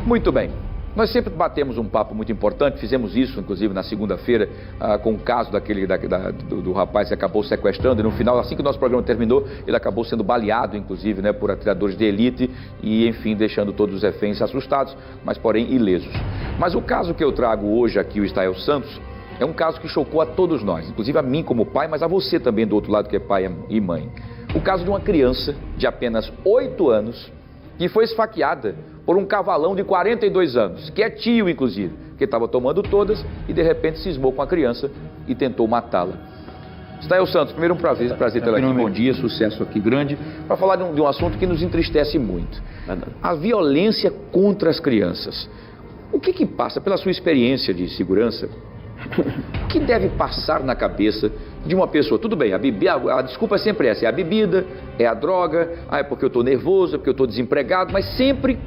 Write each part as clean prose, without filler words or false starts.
Muito bem. Nós sempre batemos um papo muito importante, fizemos isso, inclusive, na segunda-feira, com o caso do rapaz que acabou sequestrando, e no final, assim que o nosso programa terminou, ele acabou sendo baleado, inclusive, né, por atiradores de elite, e, enfim, deixando todos os reféns assustados, mas, porém, ilesos. Mas o caso que eu trago hoje aqui, o Israel Santos, é um caso que chocou a todos nós, inclusive a mim como pai, mas a você também do outro lado, que é pai e mãe. O caso de uma criança de apenas 8 anos, que foi esfaqueada por um cavalão de 42 anos, que é tio, inclusive, que estava tomando todas e, de repente, cismou com a criança e tentou matá-la. Israel Santos, primeiro um prazer tê-lo aqui, bom dia, sucesso aqui grande, para falar de um assunto que nos entristece muito. A violência contra as crianças. O que passa, pela sua experiência de segurança, o que deve passar na cabeça de uma pessoa? Tudo bem, a desculpa é sempre essa, é a bebida, é a droga, é porque eu estou nervoso, é porque eu estou desempregado, mas sempre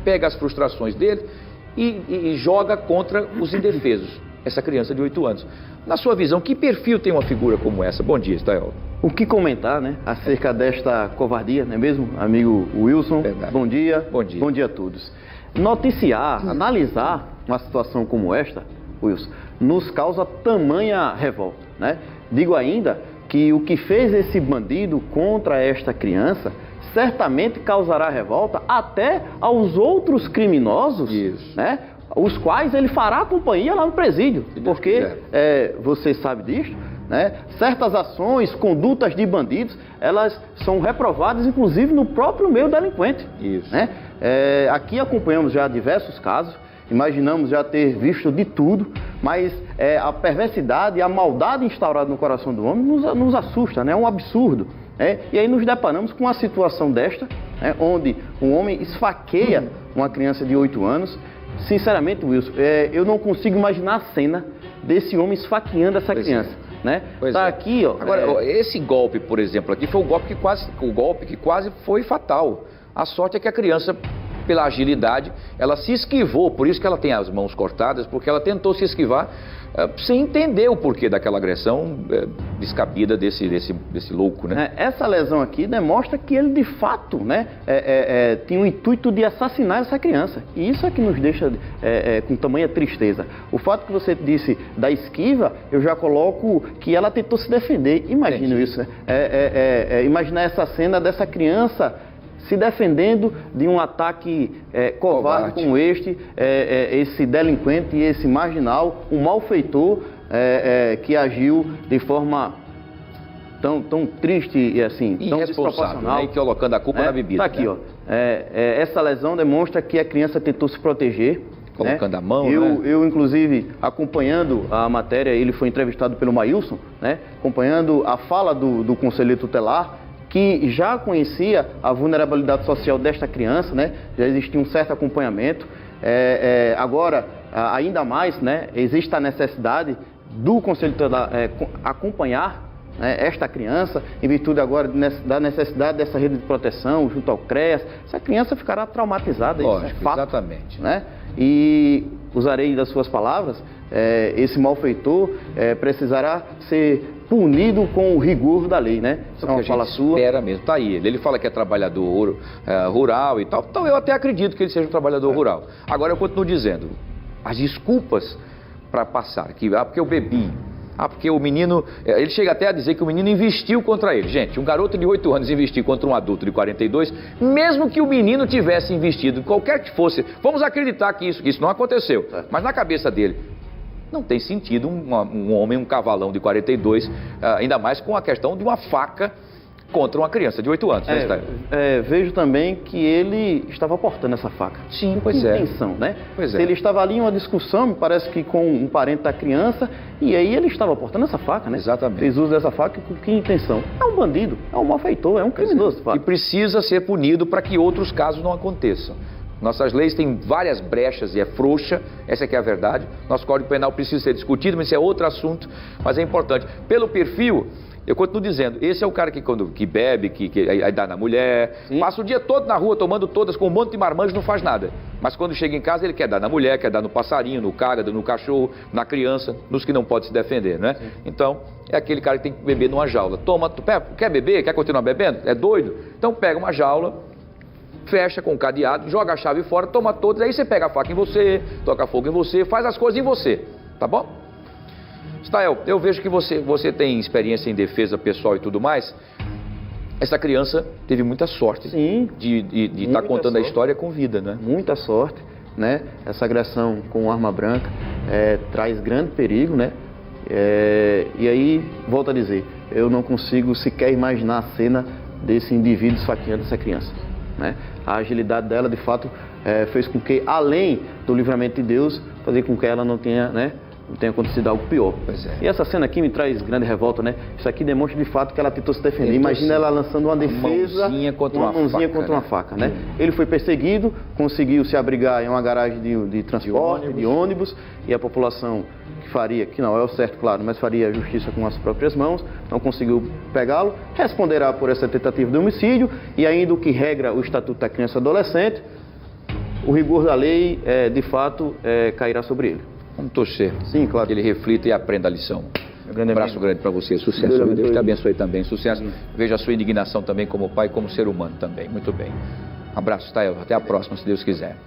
pega as frustrações dele e joga contra os indefesos, essa criança de 8 anos. Na sua visão, que perfil tem uma figura como essa? Bom dia, Israel. O que comentar, né, acerca desta covardia, não é mesmo, amigo Wilson? Verdade. Bom dia. Bom dia. Bom dia a todos. Noticiar, analisar uma situação como esta, Wilson, nos causa tamanha revolta, né? Digo ainda que o que fez esse bandido contra esta criança certamente causará revolta até aos outros criminosos, né? Os quais ele fará companhia lá no presídio, porque você sabe disso, né? Certas ações, condutas de bandidos, elas são reprovadas inclusive no próprio meio delinquente. Isso. Né? Aqui acompanhamos já diversos casos, imaginamos já ter visto de tudo, mas a perversidade e a maldade instaurada no coração do homem nos assusta, né? É um absurdo. E aí nos deparamos com uma situação desta, onde um homem esfaqueia uma criança de 8 anos. Sinceramente, Wilson, eu não consigo imaginar a cena desse homem esfaqueando essa criança. Né? Aqui, ó. Agora, esse golpe, por exemplo, aqui foi o golpe que quase foi fatal. A sorte é que a criança, pela agilidade, ela se esquivou, por isso que ela tem as mãos cortadas, porque ela tentou se esquivar sem entender o porquê daquela agressão descabida desse louco, né? Essa lesão aqui demonstra que ele, de fato, né, tinha o intuito de assassinar essa criança. E isso é que nos deixa com tamanha tristeza. O fato que você disse da esquiva, eu já coloco que ela tentou se defender. Imagina isso, né? Imaginar essa cena dessa criança se defendendo de um ataque covarde como esse delinquente e esse marginal, um malfeitor que agiu de forma tão triste e assim, tão desproporcional. E colocando a culpa na bebida. Tá aqui, né? ó. Essa lesão demonstra que a criança tentou se proteger. Colocando a mão, eu, inclusive, acompanhando a matéria, ele foi entrevistado pelo Maílson, né? Acompanhando a fala do conselheiro tutelar, que já conhecia a vulnerabilidade social desta criança, né? Já existia um certo acompanhamento. Agora, ainda mais, né? Existe a necessidade do Conselho Tutelar acompanhar, né, esta criança, em virtude agora da necessidade dessa rede de proteção junto ao CREAS. Essa criança ficará traumatizada. Lógico, isso é fato, exatamente. Né? E usarei das suas palavras, esse malfeitor precisará ser punido com o rigor da lei, né? Isso é uma fala sua. Espera mesmo, tá aí. Ele fala que é trabalhador rural e tal. Então eu até acredito que ele seja um trabalhador rural. Agora eu continuo dizendo, as desculpas para passar, porque eu bebi, porque o menino, ele chega até a dizer que o menino investiu contra ele. Gente, um garoto de 8 anos investir contra um adulto de 42, mesmo que o menino tivesse investido, qualquer que fosse, vamos acreditar que isso não aconteceu, mas na cabeça dele, não tem sentido um homem, um cavalão de 42, ainda mais com a questão de uma faca contra uma criança de 8 anos. Vejo também que ele estava portando essa faca. Sim, pois é. Intenção, né? Pois Se ele estava ali em uma discussão, me parece que com um parente da criança, e aí ele estava portando essa faca, né? Exatamente. Fez uso dessa faca com que intenção? É um bandido, é um malfeitor, é um criminoso. E precisa ser punido para que outros casos não aconteçam. Nossas leis têm várias brechas e é frouxa, essa que é a verdade. Nosso Código Penal precisa ser discutido, mas isso é outro assunto, mas é importante. Pelo perfil, eu continuo dizendo, esse é o cara que bebe, que aí dá na mulher, sim, passa o dia todo na rua tomando todas com um monte de marmanjo, não faz nada. Mas quando chega em casa ele quer dar na mulher, quer dar no passarinho, no cágado, no cachorro, na criança, nos que não pode se defender, né? Sim. Então, é aquele cara que tem que beber numa jaula. Toma, quer beber? Quer continuar bebendo? É doido? Então pega uma jaula, fecha com o cadeado, joga a chave fora, toma todas, aí você pega a faca em você, toca fogo em você, faz as coisas em você, tá bom? Stael, eu vejo que você tem experiência em defesa pessoal e tudo mais. Essa criança teve muita sorte. Sim, de estar contando sorte. A história com vida, né? Muita sorte, né? Essa agressão com arma branca traz grande perigo, né? E aí, volto a dizer, eu não consigo sequer imaginar a cena desse indivíduo esfaqueando essa criança, né? A agilidade dela, de fato, fez com que, além do livramento de Deus, fazer com que ela não tenha, né? Não tenha acontecido algo pior. E essa cena aqui me traz grande revolta, né? Isso aqui demonstra de fato que ela tentou se defender. Imagina ela lançando uma defesa, uma mãozinha contra uma faca, né? Ele foi perseguido, conseguiu se abrigar em uma garagem de transporte, de ônibus, e a população que não é o certo, claro, mas faria justiça com as próprias mãos, não conseguiu pegá-lo, responderá por essa tentativa de homicídio, e ainda o que regra o Estatuto da Criança e Adolescente, o rigor da lei, de fato, cairá sobre ele. Vamos torcer. Sim, claro. Que ele reflita e aprenda a lição. Um abraço grande para você. Sucesso. Deus te abençoe também. Sucesso. Veja a sua indignação também como pai, como ser humano também. Muito bem. Abraço, Stael. Até a próxima, se Deus quiser.